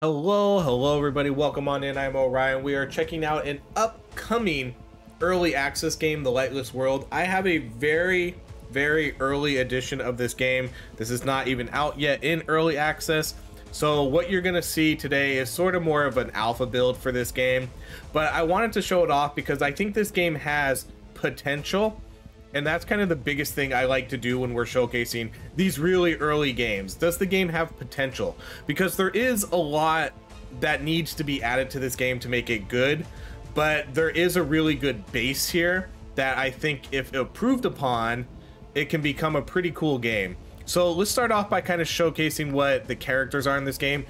Hello everybody, welcome on in. I'm Orion. We are checking out an upcoming early access game, the Lightless World. I have a very early edition of this game. This is not even out yet in early access. So what you're gonna see today is sort of more of an alpha build for this game, but I wanted to show it off because I think this game has potential. And that's kind of the biggest thing I like to do when we're showcasing these really early games. Does the game have potential? Because there is a lot that needs to be added to this game to make it good, but there is a really good base here that I think if improved upon, it can become a pretty cool game. So let's start off by kind of showcasing what the characters are in this game.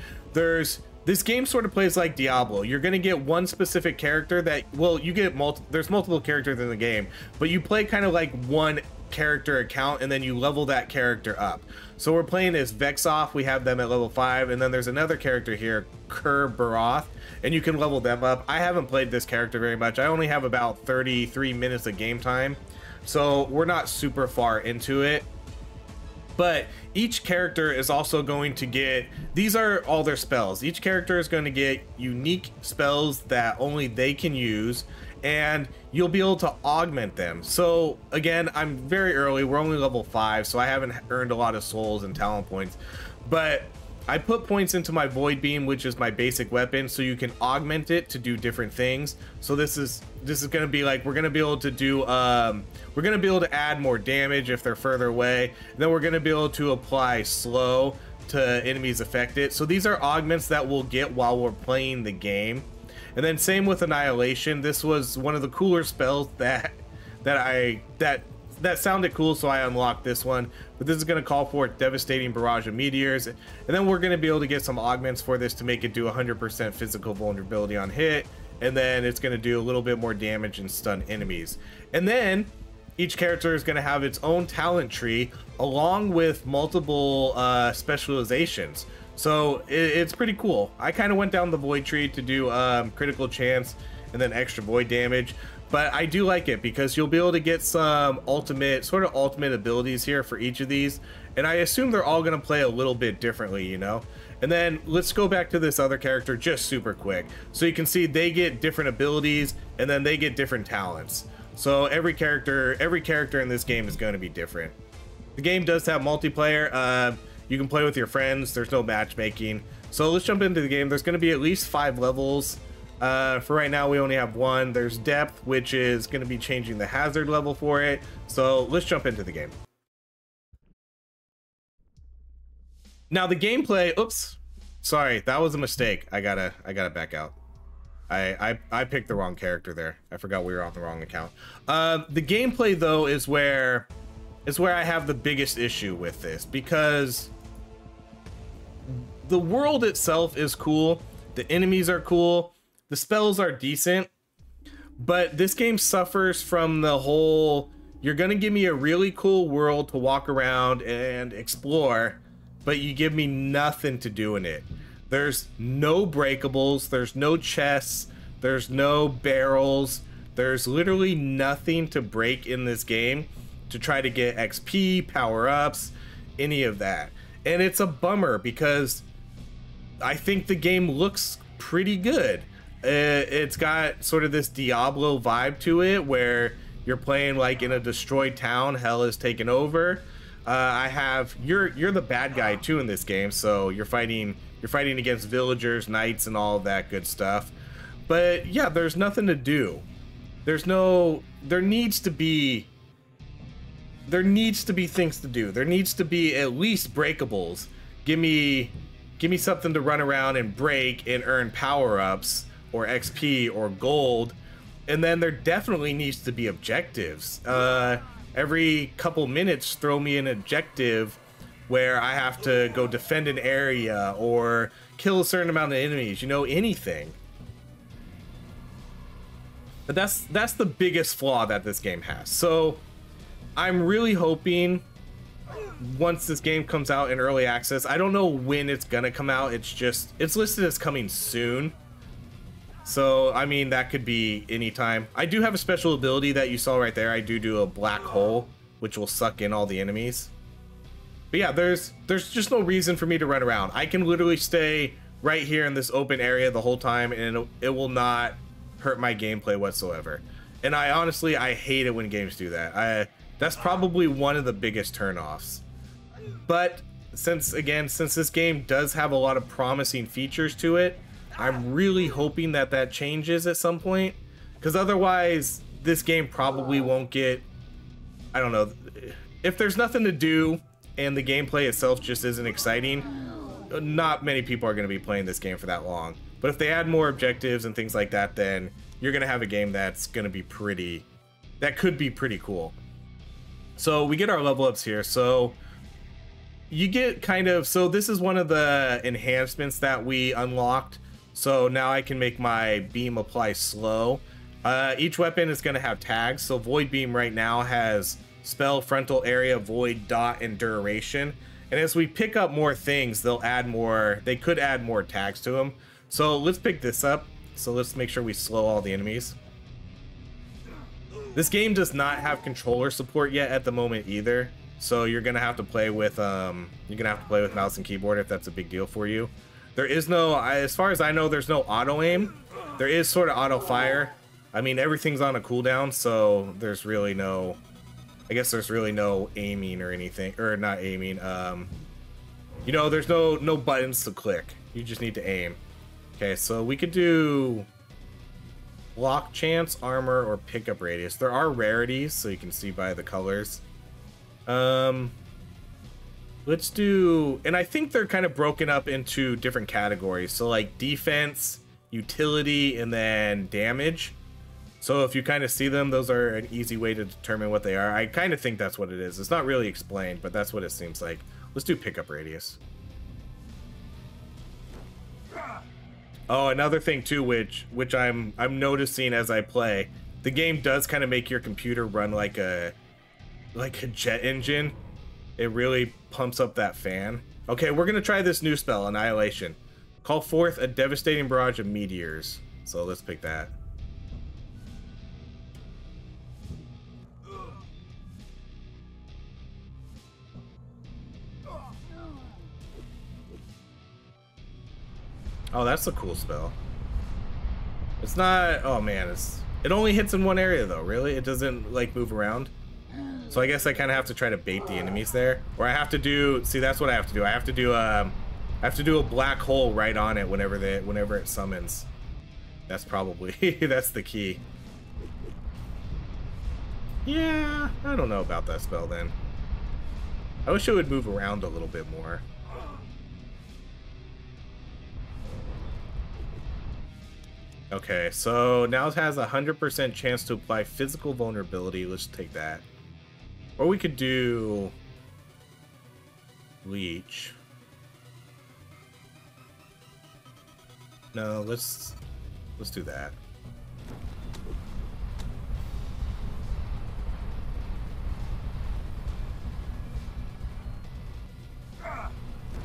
This game sort of plays like Diablo. You're going to get one specific character that, well, you get there's multiple characters in the game, but you play kind of like one character account and then you level that character up. So we're playing as Vexoff. We have them at level 5, and then there's another character here, Baroth, and you can level them up. I haven't played this character very much. I only have about 33 minutes of game time, so we're not super far into it. But each character is also going to get, these are all their spells. Each character is going to get unique spells that only they can use, and you'll be able to augment them. So again, I'm very early, we're only level 5, so I haven't earned a lot of souls and talent points, but I put points into my Void Beam, which is my basic weapon, so you can augment it to do different things. So this is going to be like, we're going to be able to do we're going to be able to add more damage if they're further away, and then we're going to be able to apply slow to enemies affected. So these are augments that we'll get while we're playing the game. And then same with Annihilation. This was one of the cooler spells that sounded cool, so I unlocked this one. But this is going to call for devastating barrage of meteors, and then we're going to be able to get some augments for this to make it do 100% physical vulnerability on hit, and then it's going to do a little bit more damage and stun enemies. And then each character is going to have its own talent tree along with multiple specializations. So it's pretty cool. I kind of went down the void tree to do critical chance and then extra void damage, but I do like it because you'll be able to get some ultimate abilities here for each of these, and I assume they're all going to play a little bit differently, you know. And then let's go back to this other character just super quick, so you can see they get different abilities and then they get different talents. So every character in this game is going to be different. The game does have multiplayer. You can play with your friends. There's no matchmaking. So let's jump into the game. There's going to be at least 5 levels. For right now, we only have 1. There's depth, which is going to be changing the hazard level for it. So let's jump into the game. Now the gameplay, oops, sorry, that was a mistake. I gotta back out. I picked the wrong character there. I forgot we were on the wrong account. The gameplay though is where I have the biggest issue with this, because the world itself is cool, the enemies are cool, the spells are decent, but this game suffers from the whole, you're gonna give me a really cool world to walk around and explore, but you give me nothing to do in it. There's no breakables, there's no chests, there's no barrels, there's literally nothing to break in this game to try to get XP, power-ups, any of that. And it's a bummer because I think the game looks pretty good. It's got sort of this Diablo vibe to it where you're playing like in a destroyed town, hell is taken over. You're the bad guy too in this game, so you're fighting against villagers, knights, and all of that good stuff. But yeah, there's nothing to do. There needs to be things to do. There needs to be at least breakables. Give me something to run around and break and earn power-ups or XP or gold. And then there definitely needs to be objectives. Every couple minutes, throw me an objective where I have to go defend an area or kill a certain amount of enemies, you know, anything. But that's the biggest flaw that this game has. So I'm really hoping once this game comes out in early access, I don't know when it's gonna come out, it's listed as coming soon. So, I mean, that could be anytime. I do have a special ability that you saw right there. I do a black hole, which will suck in all the enemies. But yeah, there's just no reason for me to run around. I can literally stay right here in this open area the whole time, and it will not hurt my gameplay whatsoever. And I honestly, I hate it when games do that. That's probably one of the biggest turnoffs. But since this game does have a lot of promising features to it, I'm really hoping that that changes at some point, because otherwise this game probably won't get, I don't know, if there's nothing to do and the gameplay itself just isn't exciting, not many people are going to be playing this game for that long. But if they add more objectives and things like that, then you're going to have a game that's going to be that could be pretty cool. So we get our level ups here. So you get so this is one of the enhancements that we unlocked. So now I can make my beam apply slow. Each weapon is going to have tags. So Void Beam right now has spell, frontal area, void, dot, and duration. And as we pick up more things, they could add more tags to them. So let's pick this up. So let's make sure we slow all the enemies. This game does not have controller support yet at the moment either. So you're gonna have to play with mouse and keyboard if that's a big deal for you. There is no, as far as I know, there's no auto aim. There is sort of auto fire. I mean, everything's on a cooldown, so there's really no, I guess there's really no aiming or anything, or not aiming. You know, there's no buttons to click. You just need to aim. Okay, so we could do block chance, armor, or pickup radius. There are rarities, so you can see by the colors. Let's do, and I think they're kind of broken up into different categories. So like defense, utility, and then damage. So if you kind of see them, those are an easy way to determine what they are. I kind of think that's what it is. It's not really explained, but that's what it seems like. Let's do pickup radius. Oh, another thing too, which I'm noticing as I play, the game does kind of make your computer run like a jet engine. It really pumps up that fan. Okay, we're gonna try this new spell, Annihilation. Call forth a devastating barrage of meteors. So let's pick that. Oh, that's a cool spell. It's not, oh man, it only hits in one area though, really? It doesn't like move around? So I guess I kind of have to try to bait the enemies there. Or I have to do, see, that's what I have to do. I have to do a black hole right on it whenever it summons. That's probably, that's the key. Yeah, I don't know about that spell then. I wish it would move around a little bit more. Okay, so now it has a 100% chance to apply physical vulnerability. Let's take that. Or we could do Leech. No, let's do that.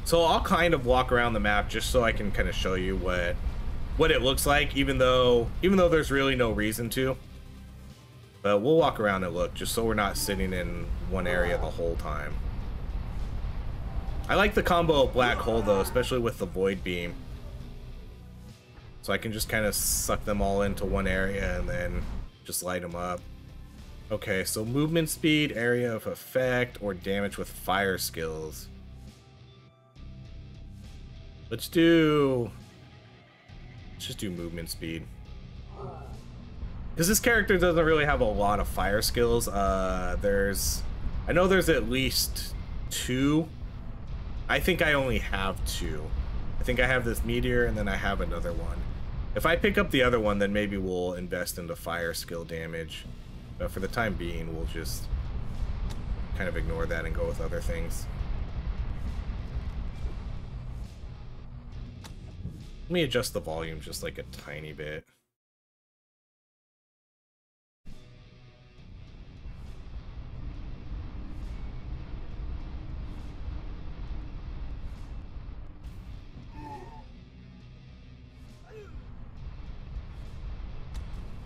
So I'll kind of walk around the map just so I can kind of show you what it looks like, even though there's really no reason to. But we'll walk around and look just so we're not sitting in one area the whole time. I like the combo of black hole though, especially with the void beam. So I can just kind of suck them all into one area and then just light them up. Okay, so movement speed, area of effect, or damage with fire skills. Let's just do movement speed. Because this character doesn't really have a lot of fire skills. I know there's at least 2. I think I only have 2. I think I have this meteor and then I have another one. If I pick up the other one, then maybe we'll invest into fire skill damage. But for the time being, we'll just kind of ignore that and go with other things. Let me adjust the volume just like a tiny bit.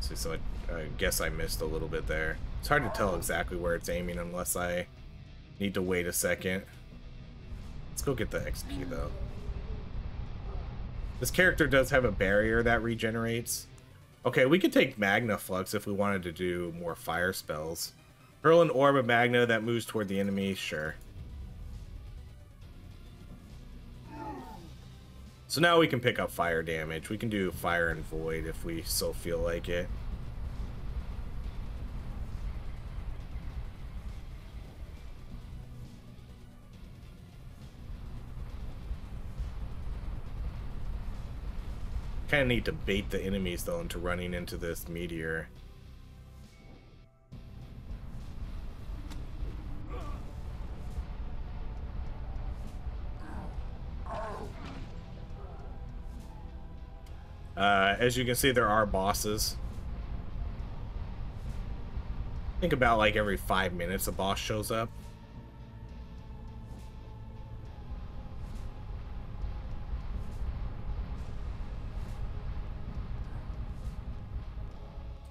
See, so I guess I missed a little bit there. It's hard to tell exactly where it's aiming unless I need to wait a second. Let's go get the XP though. This character does have a barrier that regenerates. Okay, we could take Magna Flux if we wanted to do more fire spells. Hurl an orb of Magna that moves toward the enemy, sure. So now we can pick up fire damage. We can do fire and void if we so feel like it. Kind of need to bait the enemies though into running into this meteor. As you can see, there are bosses. I think about like every 5 minutes a boss shows up.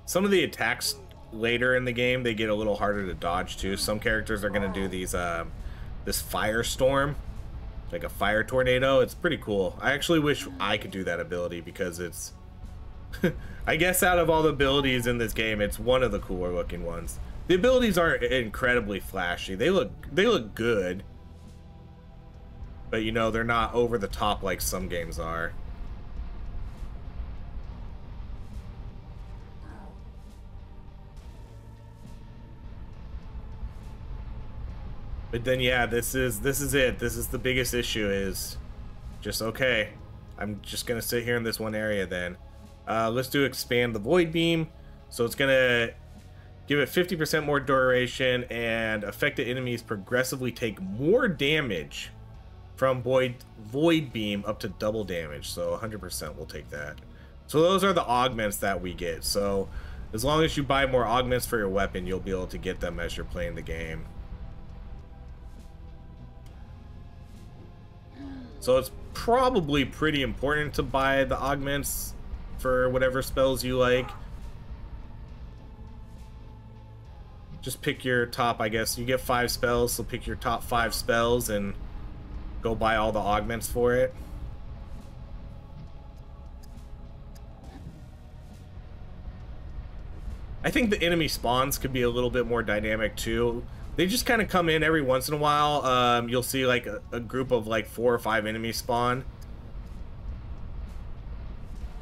Some of the attacks later in the game, they get a little harder to dodge too. Some characters are going to do these this firestorm, like a fire tornado. It's pretty cool. I actually wish I could do that ability because it's I guess out of all the abilities in this game, it's one of the cooler looking ones. The abilities aren't incredibly flashy. They look good. But you know, they're not over the top like some games are. But then yeah, this is it. This is the biggest issue is just okay. I'm just gonna sit here in this one area then. Let's do expand the void beam. So it's gonna give it 50% more duration, and affected enemies progressively take more damage from void beam up to double damage. So 100% will take that. So those are the augments that we get. So as long as you buy more augments for your weapon, you'll be able to get them as you're playing the game. So it's probably pretty important to buy the augments for whatever spells you like. Just pick your top, I guess. You get 5 spells, so pick your top 5 spells and go buy all the augments for it. I think the enemy spawns could be a little bit more dynamic too. They just kind of come in every once in a while. You'll see like a group of like 4 or 5 enemies spawn.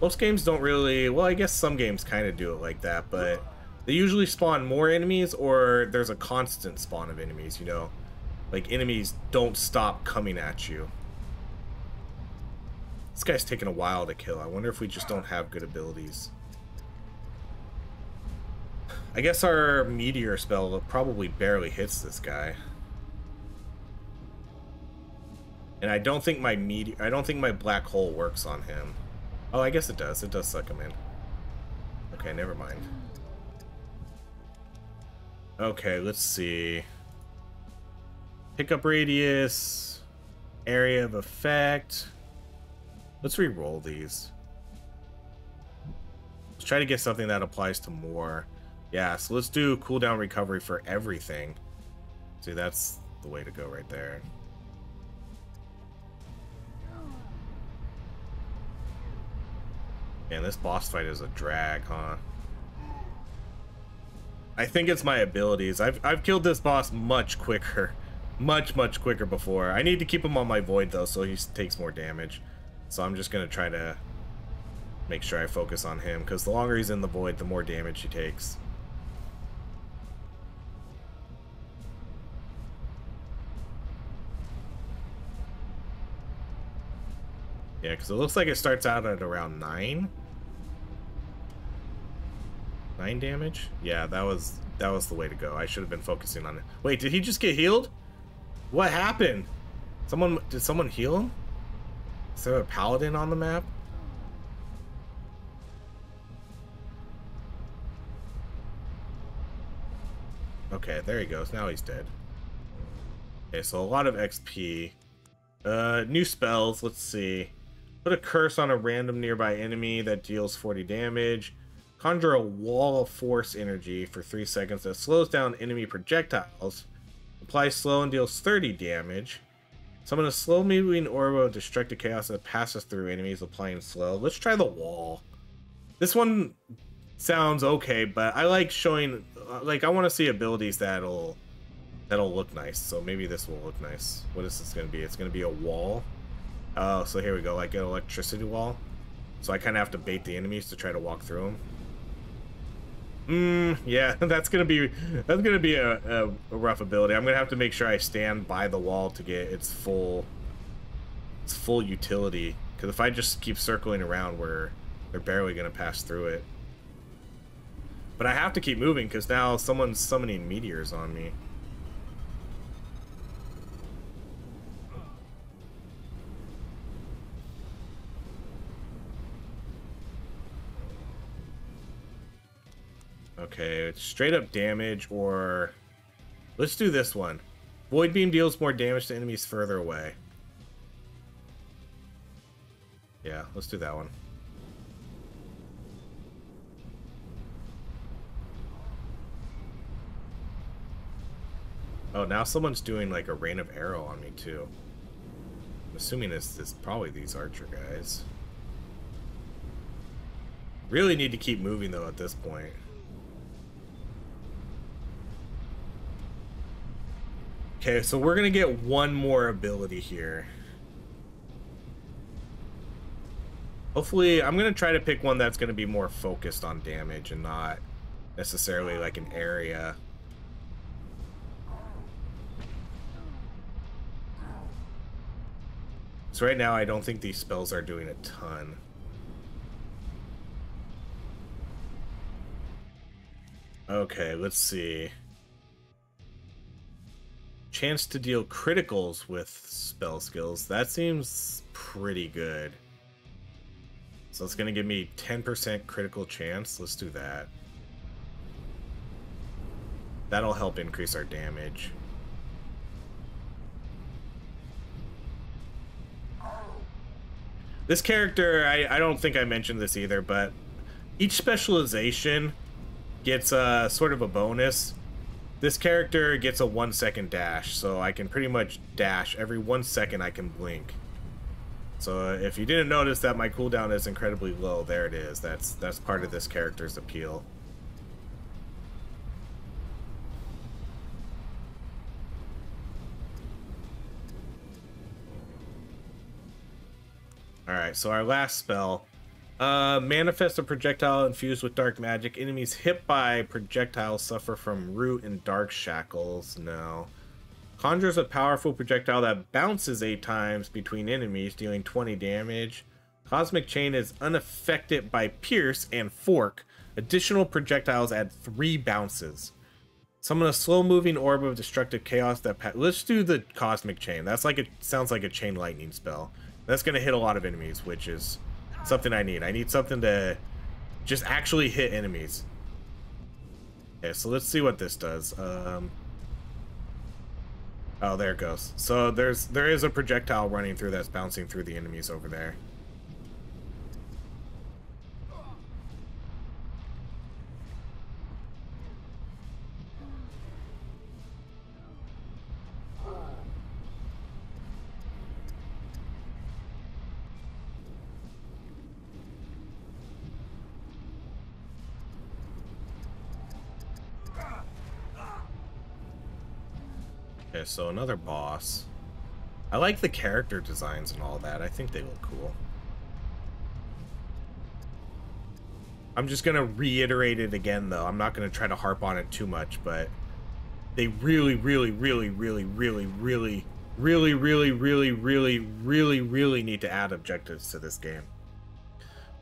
Most games don't really, well, I guess some games kind of do it like that, but they usually spawn more enemies, or there's a constant spawn of enemies, you know? Like enemies don't stop coming at you. This guy's taking a while to kill. I wonder if we just don't have good abilities. I guess our meteor spell probably barely hits this guy. And I don't think my black hole works on him. Oh, I guess it does. It does suck him in. Okay, never mind. Okay, let's see. Pickup radius, area of effect. Let's re-roll these. Let's try to get something that applies to more. Yeah, so let's do cooldown recovery for everything. See, that's the way to go right there. Man, this boss fight is a drag, huh? I think it's my abilities. I've killed this boss much quicker. Much quicker before. I need to keep him on my void though, so he takes more damage. So I'm just gonna try to make sure I focus on him, because the longer he's in the void, the more damage he takes. Yeah, because it looks like it starts out at around 9 damage. Yeah, that was the way to go. I should have been focusing on it. Wait, did he just get healed? What happened? Did someone heal him? Is there a paladin on the map? Okay, there he goes. Now he's dead. Okay, so a lot of XP. New spells. Let's see. Put a curse on a random nearby enemy that deals 40 damage. Conjure a wall of force energy for 3 seconds that slows down enemy projectiles. Apply slow and deals 30 damage. Summon a slow-moving orb of destructive chaos that passes through enemies applying slow. Let's try the wall. This one sounds okay, but I like showing, like, I want to see abilities that'll look nice. So maybe this will look nice. What is this going to be? It's going to be a wall. Oh, so here we go, like an electricity wall. So I kind of have to bait the enemies to try to walk through them. Yeah, that's gonna be a rough ability. I'm gonna have to make sure I stand by the wall to get its full utility. Because if I just keep circling around, they're barely gonna pass through it. But I have to keep moving because now someone's summoning meteors on me. Okay, straight up damage, or let's do this one. Void Beam deals more damage to enemies further away. Yeah, let's do that one. Oh, now someone's doing like a rain of arrow on me too. I'm assuming it's probably these archer guys. Really need to keep moving though at this point. Okay, so we're gonna get one more ability here. Hopefully, I'm gonna try to pick one that's gonna be more focused on damage and not necessarily like an area. So right now, I don't think these spells are doing a ton. Okay, let's see. Chance to deal criticals with spell skills. That seems pretty good. So it's going to give me 10% critical chance. Let's do that. That'll help increase our damage. This character, I don't think I mentioned this either, but each specialization gets sort of a bonus. This character gets a 1 second dash, so I can pretty much dash every 1 second I can blink. So if you didn't notice that my cooldown is incredibly low, there it is. That's part of this character's appeal. Alright, so our last spell. Manifest a projectile infused with dark magic. Enemies hit by projectiles suffer from root and dark shackles. No. Conjures a powerful projectile that bounces 8 times between enemies, dealing 20 damage. Cosmic Chain is unaffected by Pierce and Fork. Additional projectiles add 3 bounces. Summon a slow-moving orb of destructive chaos that let's do the Cosmic Chain. That's like sounds like a chain lightning spell. That's gonna hit a lot of enemies, which is something I need. I need something to just actually hit enemies. Okay, so let's see what this does. Oh, there it goes. So there is a projectile running through that's bouncing through the enemies over there. Okay, so another boss. I like the character designs and all that. I think they look cool. I'm just gonna reiterate it again though. I'm not gonna try to harp on it too much, but they really need to add objectives to this game.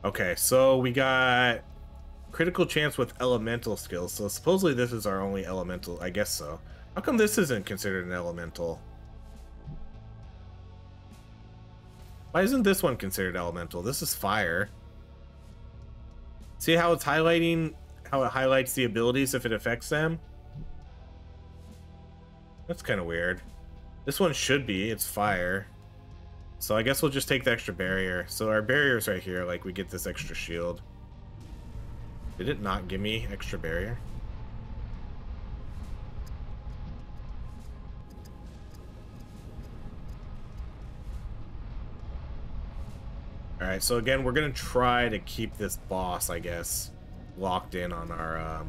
Okay, so we got critical chance with elemental skills. So supposedly this is our only elemental, I guess so. How come this isn't considered an elemental? Why isn't this one considered elemental? This is fire. See how it's highlighting, how it highlights the abilities if it affects them? That's kind of weird. This one should be, it's fire. So I guess we'll just take the extra barrier. So our barrier's right here, like we get this extra shield. Did it not give me extra barrier? All right, so again, we're gonna try to keep this boss, I guess, locked in on our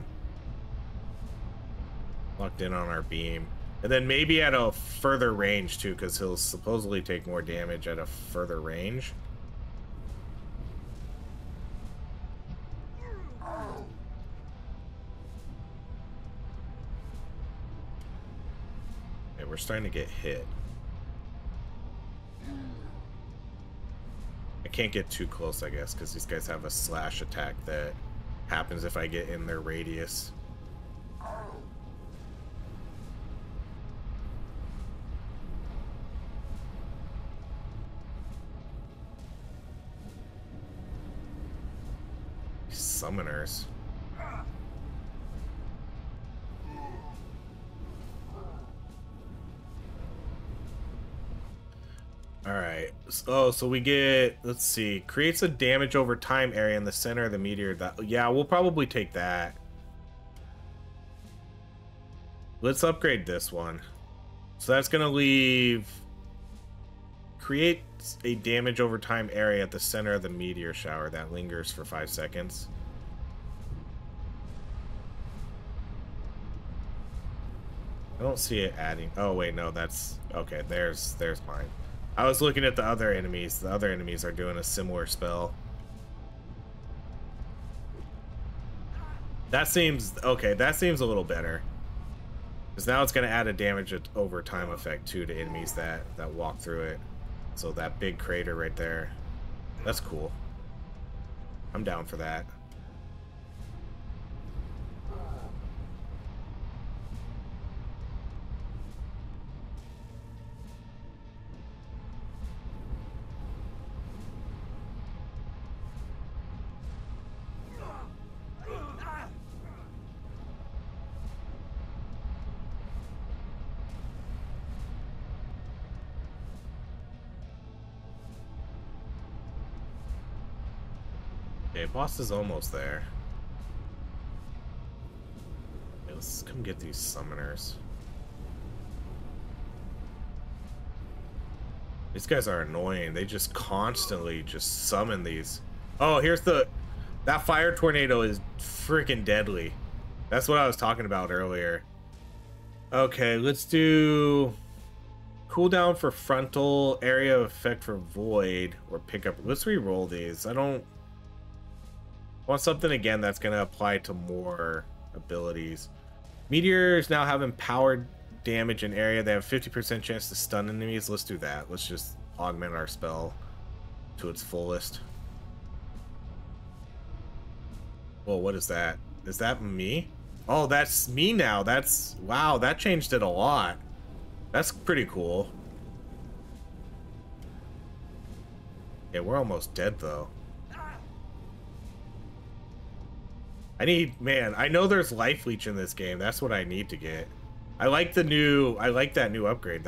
beam, and then maybe at a further range too, because he'll supposedly take more damage at a further range. Okay, we're starting to get hit. I can't get too close, I guess, because these guys have a slash attack that happens if I get in their radius. Summoners. Alright. Oh, so we get, let's see, creates a damage over time area in the center of the meteor. Yeah, we'll probably take that. Let's upgrade this one. So that's gonna leave, creates a damage over time area at the center of the meteor shower that lingers for 5 seconds. I don't see it adding. Oh wait, no, that's okay. There's mine. I was looking at the other enemies. The other enemies are doing a similar spell. That seems okay. That seems a little better, because now it's going to add a damage over time effect too to enemies that walk through it. So that big crater right there, that's cool. I'm down for that. Okay, boss is almost there. Okay, let's come get these summoners. These guys are annoying. They just constantly just summon these. Oh, here's that fire tornado is freaking deadly. That's what I was talking about earlier. Okay, let's do cooldown for frontal, area of effect for void, or pickup. Let's re-roll these. I don't want something again that's going to apply to more abilities. Meteors now have empowered damage in area. They have 50% chance to stun enemies. Let's do that. Let's just augment our spell to its fullest. Whoa, what is that? Is that me? Oh, that's me now. That's, wow, that changed it a lot. That's pretty cool. Yeah, we're almost dead though. I need, man, I know there's life leech in this game. That's what I need to get. I like that new upgrade.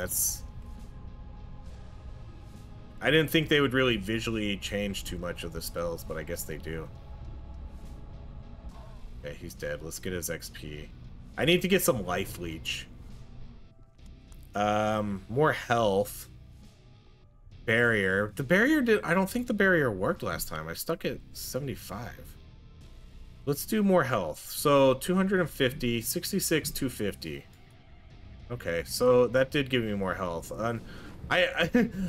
I didn't think they would really visually change too much of the spells, but I guess they do. Okay, he's dead. Let's get his XP. I need to get some life leech. More health. Barrier. The barrier I don't think the barrier worked last time. I stuck at 75. Let's do more health. So 250, 66, 250. Okay, so that did give me more health. I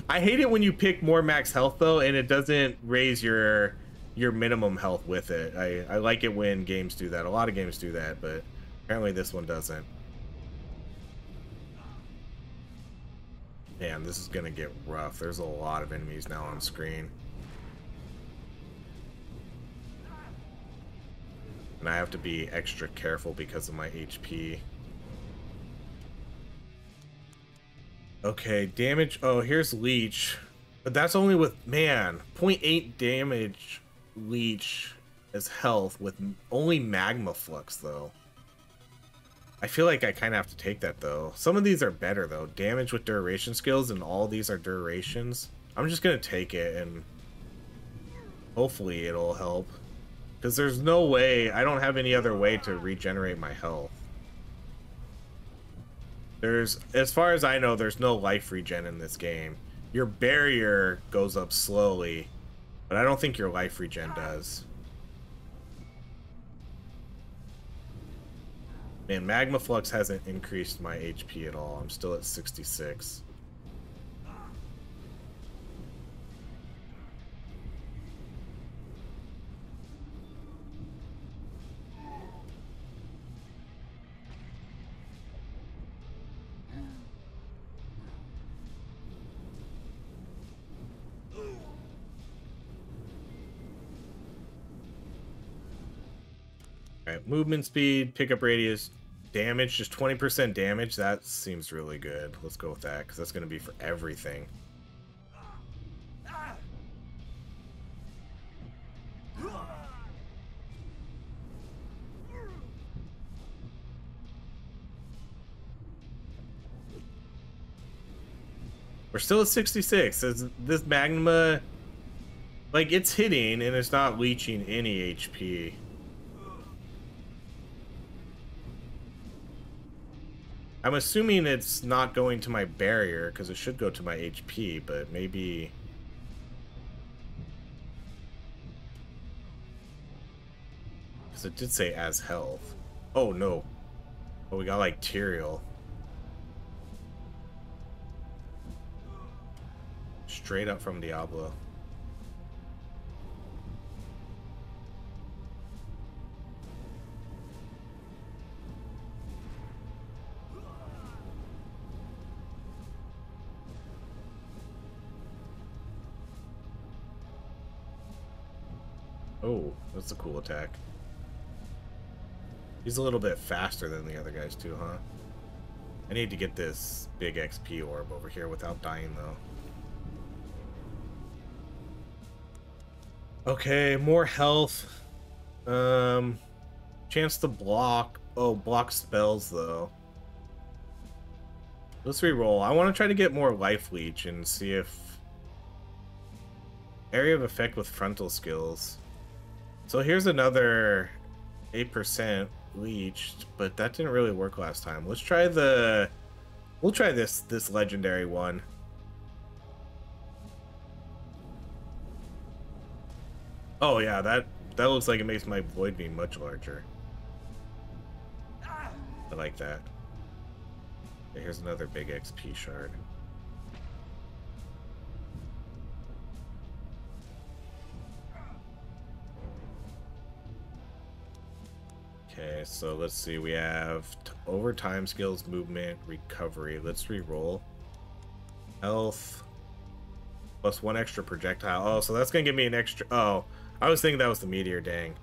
hate it when you pick more max health though, and it doesn't raise your minimum health with it. I like it when games do that. A lot of games do that, but apparently this one doesn't. Man, this is gonna get rough. There's a lot of enemies now on screen. And I have to be extra careful because of my HP. Okay, damage. Oh, here's leech. But that's only with, man, 0.8 damage leech as health with only magma flux, though. I feel like I kind of have to take that, though. Some of these are better, though. Damage with duration skills, and all these are durations. I'm just going to take it, and hopefully it'll help. Because there's no way, I don't have any other way to regenerate my health. As far as I know, there's no life regen in this game. Your barrier goes up slowly, But I don't think your life regen does. Man, Magma Flux hasn't increased my HP at all. I'm still at 66. Alright, movement speed, pickup radius, damage, just 20% damage. That seems really good. Let's go with that, because that's going to be for everything. We're still at 66. This magma, like, it's hitting, and it's not leeching any HP. I'm assuming it's not going to my barrier, because it should go to my HP, but maybe... Because it did say as health. Oh, no. Oh, we got, like, Tyrael. Straight up from Diablo. Oh, that's a cool attack. He's a little bit faster than the other guys too, huh? I need to get this big XP orb over here without dying, though. Okay, more health. Chance to block. Oh, block spells, though. Let's re-roll. I want to try to get more life leech and see if... Area of effect with frontal skills. So here's another 8% leeched, but that didn't really work last time. Let's try the... We'll try this legendary one. Oh yeah, that looks like it makes my void beam much larger. I like that. Okay, here's another big XP shard. Okay, so let's see. We have overtime skills, movement, recovery. Let's re-roll. Health. Plus 1 extra projectile. Oh, so that's gonna give me an extra... Oh, I was thinking that was the meteor, dang.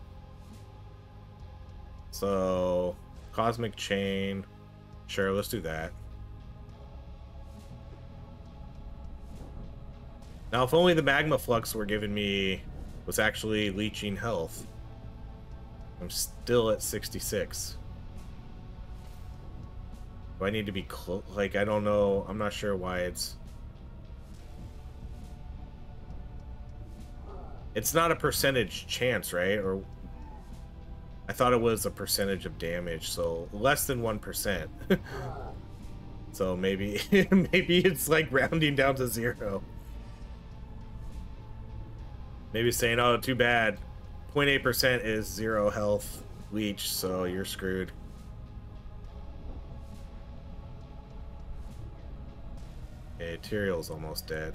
So, cosmic chain. Sure, let's do that. Now, if only the magma flux were giving me... was actually leeching health. I'm still at 66. Do I need to be close? Like, I don't know. I'm not sure why it's... It's not a percentage chance, right? Or I thought it was a percentage of damage, so less than 1%. So maybe maybe it's like rounding down to 0. Maybe saying, oh, too bad. 0.8% is 0 health leech, so you're screwed. Okay, Tyrael's almost dead.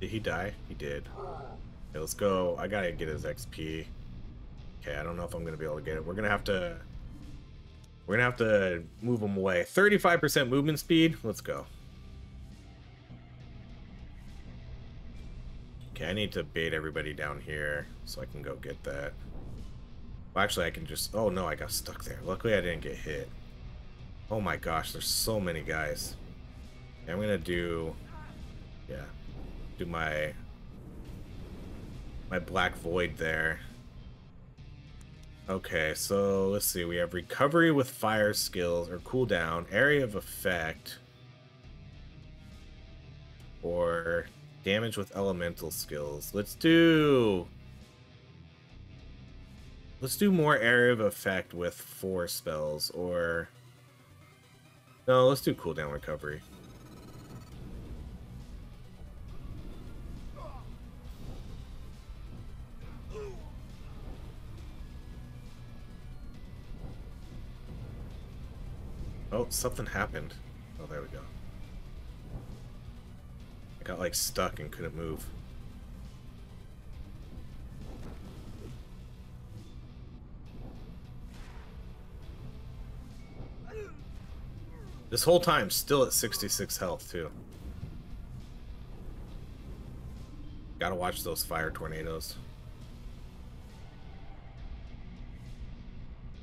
Did he die? He did. Okay, let's go. I gotta get his XP. Okay, I don't know if I'm gonna be able to get it. We're gonna have to move him away. 35% movement speed. Let's go. Okay, I need to bait everybody down here so I can go get that. Well, actually, I can just... Oh, no, I got stuck there. Luckily, I didn't get hit. Oh my gosh, there's so many guys. Okay, I'm gonna do... Yeah. Do my black void there. Okay, so let's see. We have recovery with fire skills or cooldown, area of effect. or damage with elemental skills. Let's do more area of effect with 4 spells, or no, let's do cooldown recovery. Oh, something happened. Oh, there we go. I got like stuck and couldn't move. This whole time, still at 66 health, too. Gotta watch those fire tornadoes.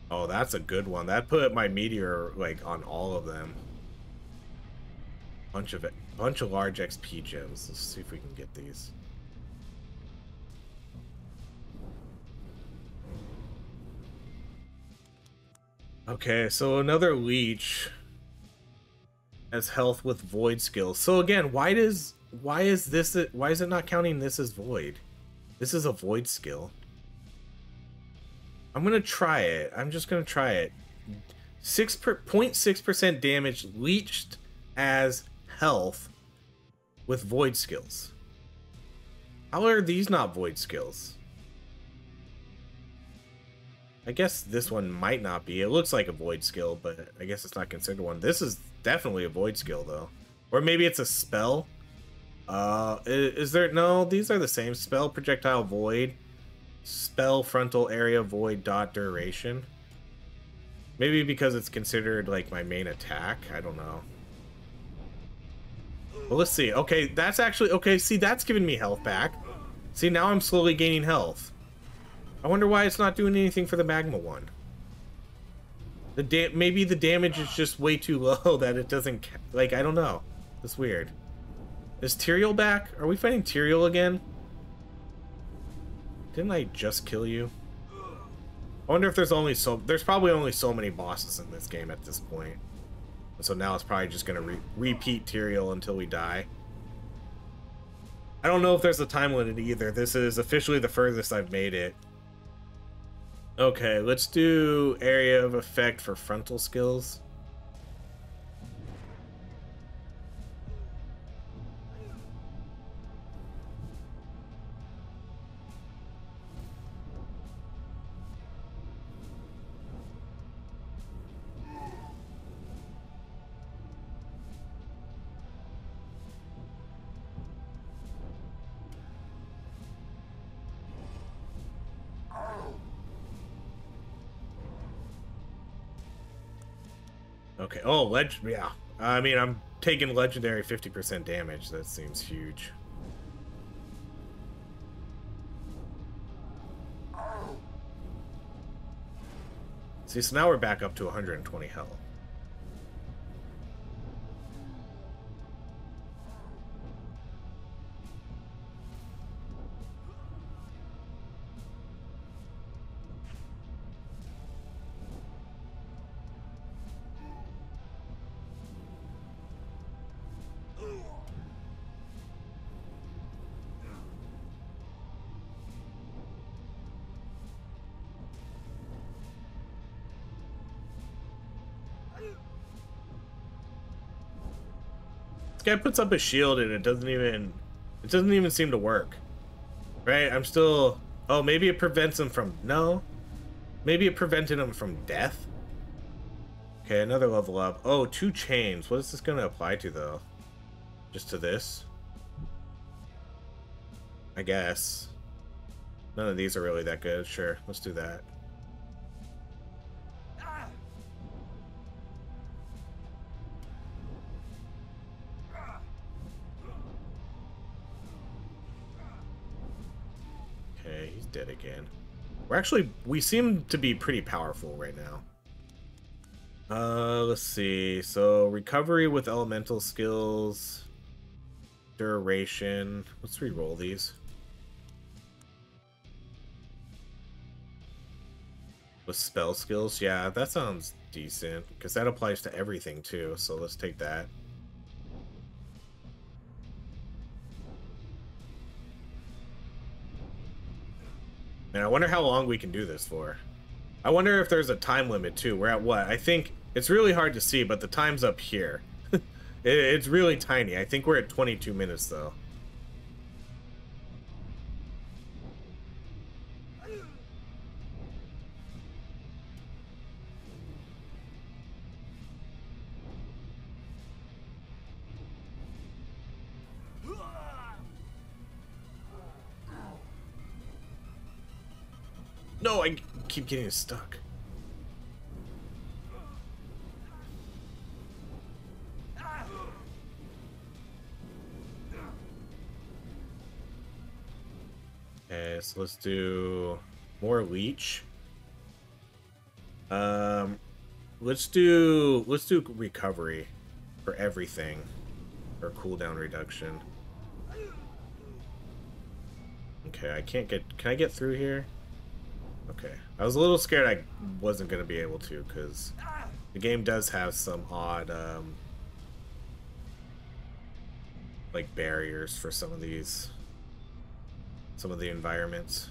Oh, that's a good one. That put my meteor, like, on all of them. Bunch of large XP gems. Let's see if we can get these. Okay, so another leech has health with void skills. So again, why is it not counting this as void? This is a void skill. I'm gonna try it. I'm just gonna try it. 0.6% damage leached as health with void skills. How are these not void skills? I guess this one might not be. It looks like a void skill, but I guess it's not considered one. This is definitely a void skill, though. Or maybe it's a spell. Is there... No, these are the same. Spell, projectile, void. Spell, frontal area, void, dot, duration. Maybe because it's considered, like, my main attack. I don't know. Well, let's see. Okay, that's actually... Okay, see, that's giving me health back. See, now I'm slowly gaining health. I wonder why it's not doing anything for the magma one. Maybe the damage is just way too low that it doesn't... Like, I don't know. It's weird. Is Tyrael back? Are we fighting Tyrael again? Didn't I just kill you? I wonder if there's only so... There's probably only so many bosses in this game at this point. So now it's probably just going to repeat Tyrael until we die. I don't know if there's a time limit either. This is officially the furthest I've made it. Okay, let's do area of effect for frontal skills. Okay, oh, yeah. I mean, I'm taking legendary 50% damage. That seems huge. See, so now we're back up to 120 health. This guy puts up a shield and it doesn't even seem to work. Right? I'm still... Oh, maybe it prevents him from... No. Maybe it prevented him from death. Okay, another level up. Oh, 2 chains. What is this going to apply to, though? Just to this? I guess. None of these are really that good. Sure, let's do that. Okay, he's dead again. We seem to be pretty powerful right now. Let's see. So, recovery with elemental skills. Duration. Let's re-roll these. With spell skills, yeah, that sounds decent. Because that applies to everything, too. So, let's take that. Man, I wonder how long we can do this for. I wonder if there's a time limit too. We're at what? I think it's really hard to see, but the time's up here. It's really tiny. I think we're at 22 minutes though. No, I keep getting stuck. Okay, so let's do more leech. Let's do recovery for everything, or cooldown reduction. Okay, I can't get. Can I get through here? Okay, I was a little scared I wasn't gonna be able to, because the game does have some odd like barriers for some of these. Some of the environments.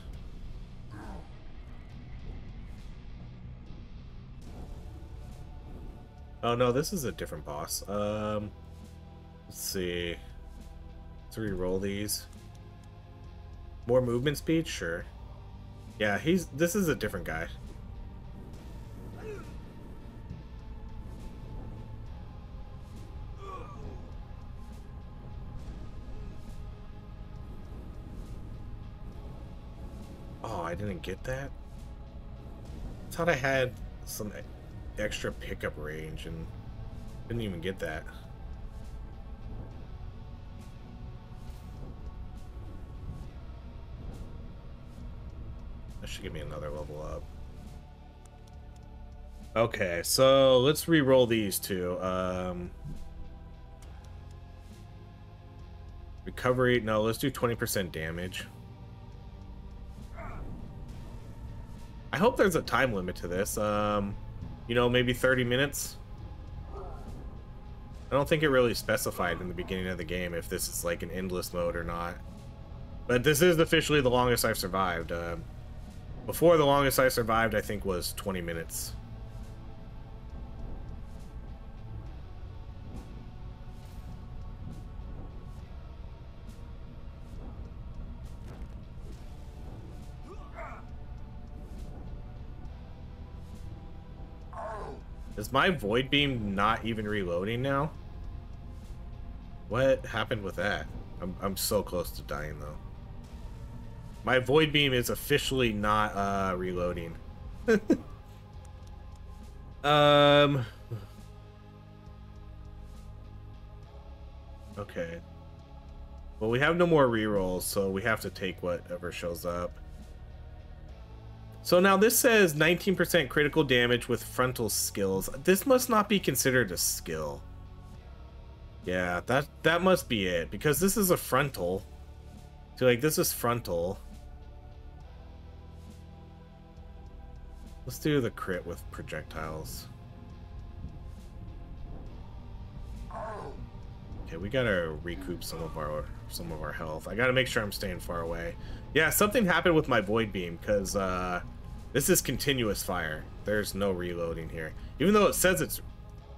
Oh no, this is a different boss. Let's see. Let's re-roll these. More movement speed? Sure. Yeah, this is a different guy. Oh, I didn't get that? I thought I had some extra pickup range and didn't even get that. That should give me another level up. Okay, so let's re-roll these two. Recovery, no, let's do 20% damage. I hope there's a time limit to this. You know, maybe 30 minutes. I don't think it really specified in the beginning of the game if this is like an endless mode or not. But this is officially the longest I've survived. Before, the longest I survived, I think, was 20 minutes. Is my void beam not even reloading now? What happened with that? I'm so close to dying though. My void beam is officially not reloading. Okay. Well, we have no more rerolls, so we have to take whatever shows up. So now this says 19% critical damage with frontal skills. This must not be considered a skill. Yeah, that must be it, because this is a frontal. So like this is frontal. Let's do the crit with projectiles. Okay, we gotta recoup some of our health. I gotta make sure I'm staying far away. Yeah, something happened with my void beam, because this is continuous fire. There's no reloading here. Even though it says it's...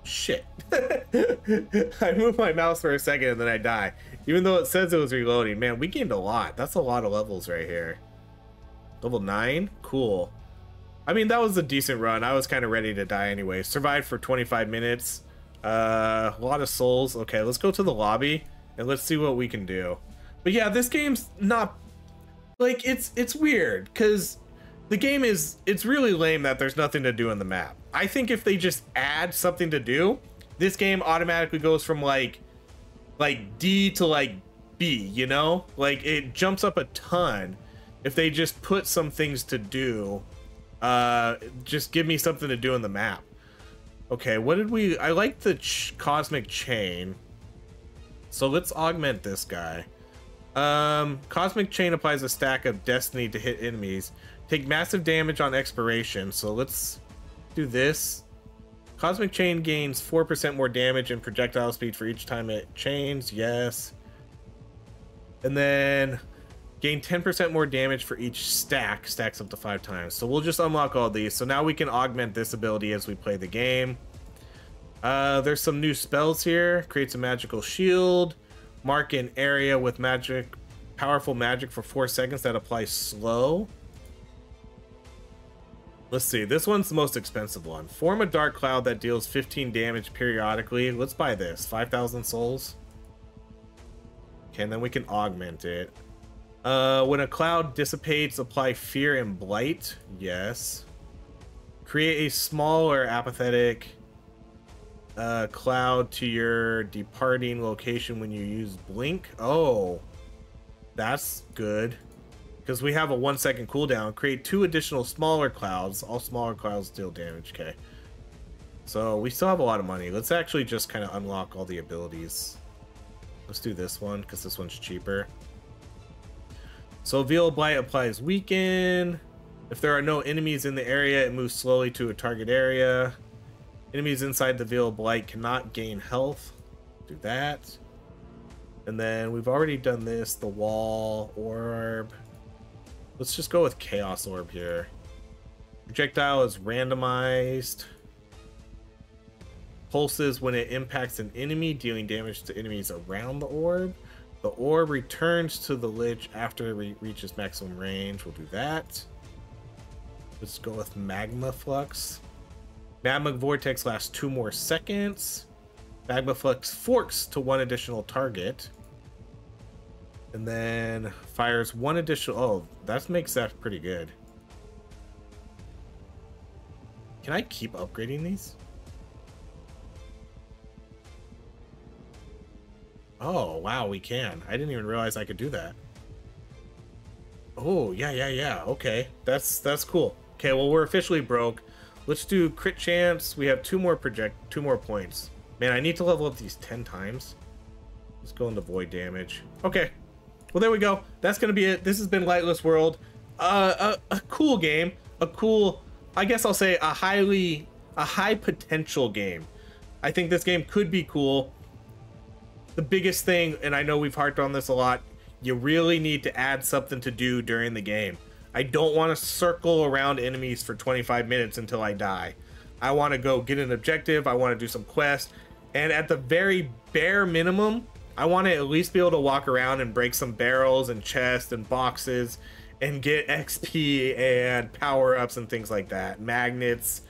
Shit. I moved my mouse for a second and then I die. Even though it says it was reloading. Man, we gained a lot. That's a lot of levels right here. Level 9? Cool. I mean, that was a decent run. I was kind of ready to die anyway. Survived for 25 minutes. A lot of souls. Okay, let's go to the lobby and let's see what we can do. But yeah, this game's not... Like, it's weird, because the game is... It's really lame that there's nothing to do in the map. I think if they just add something to do, this game automatically goes from, like D to, like, B, you know? Like, it jumps up a ton if they just put some things to do. Just give me something to do in the map. Okay, what did we... I like the cosmic chain. So let's augment this guy. Cosmic chain applies a stack of destiny to hit enemies. Take massive damage on expiration. So let's do this. Cosmic chain gains 4% more damage and projectile speed for each time it chains. Yes. And then Gain 10% more damage for each stack. Stacks up to 5 times. So we'll just unlock all these. So now we can augment this ability as we play the game. There's some new spells here. Creates a magical shield. Mark an area with magic, powerful magic for 4 seconds that applies slow. Let's see. This one's the most expensive one. Form a dark cloud that deals 15 damage periodically. Let's buy this. 5,000 souls. Okay, and then we can augment it. When a cloud dissipates, apply fear and blight. Yes. Create a small or apathetic cloud to your departing location when you use blink. Oh, that's good, because we have a 1-second cooldown. Create 2 additional smaller clouds. All smaller clouds deal damage. Okay, so we still have a lot of money. Let's actually just kind of unlock all the abilities. Let's do this one because this one's cheaper. So Veil Blight applies weaken. If there are no enemies in the area, it moves slowly to a target area. Enemies inside the Veil Blight cannot gain health. Do that. And then we've already done this. The wall orb. Let's just go with Chaos Orb here. Projectile is randomized. Pulses when it impacts an enemy, dealing damage to enemies around the orb. The orb returns to the Lich after it reaches maximum range. We'll do that. Let's go with Magma Flux. Magma Vortex lasts 2 more seconds. Magma Flux forks to 1 additional target. And then fires 1 additional... Oh, that makes that pretty good. Can I keep upgrading these? Oh, wow, we can. I didn't even realize I could do that. Oh, yeah. Okay, that's cool. Okay, well, we're officially broke. Let's do crit chance. We have 2 more points. Man, I need to level up these 10 times. Let's go into void damage. Okay. Well, there we go. That's gonna be it. This has been Lightless World. A cool game. A cool, I guess I'll say a high potential game. I think this game could be cool. The biggest thing, and I know we've harped on this a lot, you really need to add something to do during the game. I don't want to circle around enemies for 25 minutes until I die. I want to go get an objective. I want to do some quests. And at the very bare minimum, I want to at least be able to walk around and break some barrels and chests and boxes and get XP and power-ups and things like that. Magnets.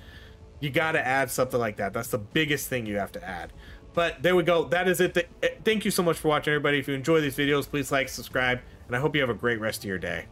You got to add something like that. That's the biggest thing you have to add. But there we go. That is it. Thank you so much for watching, everybody. If you enjoy these videos, please like, subscribe, and I hope you have a great rest of your day.